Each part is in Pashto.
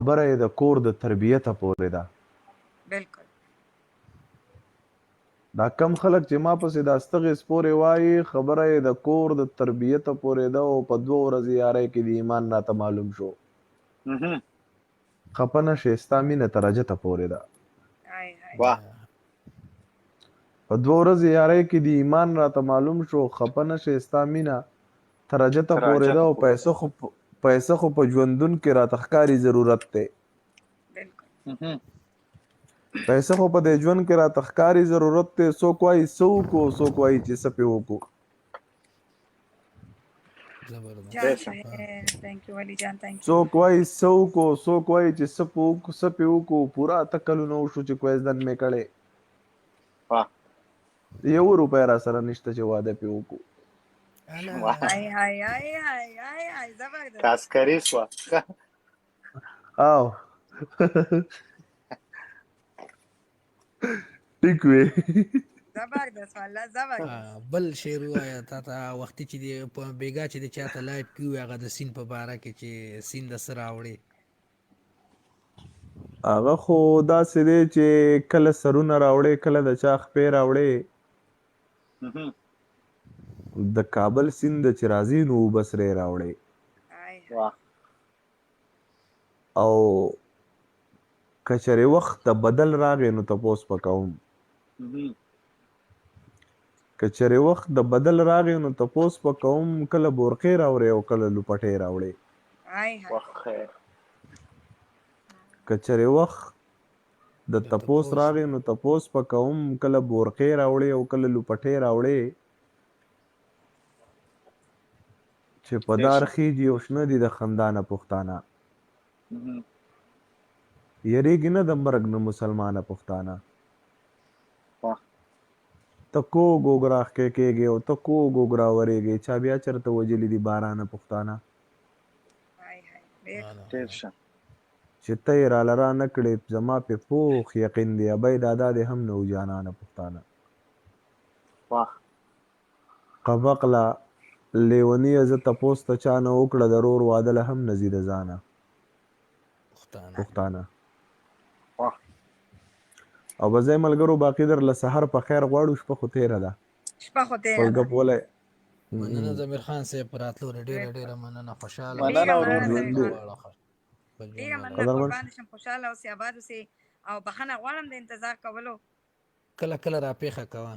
خبره یې د کور د تربیته پورې ده. بالکل دا کم خلک چې ما پسې دا ستغې سپورې وایي خبره یې د کور د تربیته پورې ده او په 2 ورځې یارۍ کې د ایمان راته معلوم شو. خفه نه شې ستا مینه تر اجته پورې ده. په 2 ورځې یارۍ کې د ایمان راته معلوم شو خفه نه شې ستا مینه تر اجته پورې ده او پیسه خو په ژوندون کې راته ښکاري ضرورت دی. پیسه خو په دې ژوند کې راته ښکاري ضرورت دی. څوک وایي څه وکړو څوک وایي چې څه پې وکړو. څوک وایي څه وکړو څوک وایي چې څه پې وکړو. پوره 8 کلونه وشو چې کویزدن مې کړی. 1 روپۍ را سره نشته چې واده پې وکړو. کاسکري شوه او ټیک وې زبردست والله زبردست. بل شعر ووایه تا ته وختي چې دی په بیګا چې د چاته لایف کې وي هغه د سیند په باره کې چې سیند د څه راوړي. هغه خو داسې دی چې کله سرونه راوړې کله د چا خپې راوړې. د کابل سیند د چې راځي نو اوبه سرې راوړې. او که چېرې وخت د بدل راغی نو تپوس به کوم. که چېرې وخت د بدل راغی نو تپوس به کوم. کله بورقې راوړې او کله لوپټې راوړې. که چېرې وخت د تپوس راغی نو تپوس به کوم. کله بورقې راوړې او کله لوپټې راوړې. چې په دار خېجي او شنه دي د خندانه پښتانه. یریږي نه د مرګ نه مسلمانه پښتانه. ته کوږ اوږ راښکې کېږې او ته کوږ اوږ راورېږې. چا بیا چېرته وجلي دي بارانه پښتانه. چې ته یې راله را نه کړې زما پې پوخ یقین دی. ابۍ دادا دې هم نه و جانانه پښتانه. قبقله لیونیه زه تپوس ته چا نه وکړه. د رور واده له هم نه ځي د ځانه پښتانه. او به ځای ملګرو باقي در له سحر په خیر غواړو. شپه خو تېره ده. خپل ګپ ولی مننه ضمیر خان صاحب په راتلو ډېره ډېره مننه. خوشحاله قربان شم. خوشحاله اوسې آباد اوسې او بخښنه غواړم د انتظار کولو. کله کله را پېښه کوه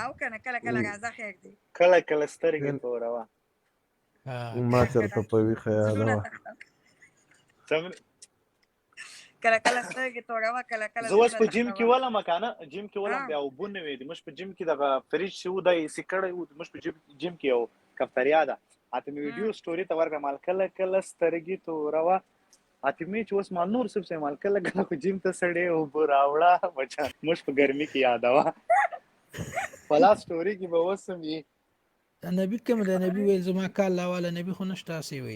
او کنه کله کله راځه خیر دی. کله کله سترګې توروه. ما چېرته په ویښه یادوه. کله کله سترګې توروه کله کله. زه اوس په جیم کې ولم کنه. جیم کې ولم بیا اوبه نه وې. موږ په جیم کې دغه فریج چې و دی ایسي کړی و. موږ په جیم کې یو کفتریا ده. اته مې ویډیو سټوري ته ورکړه مال کله کله سترګې توروه. اته مې چې اوس مال نور سب سه مال کله کله خو جیم ته سړې اوبه راوړه بچا. موږ په ګرمي کې یادوه. فلا سټوري کې به وسم یې نبی کوم د نبی ویل زما کال لا والا نبی خو نشته اسی وي.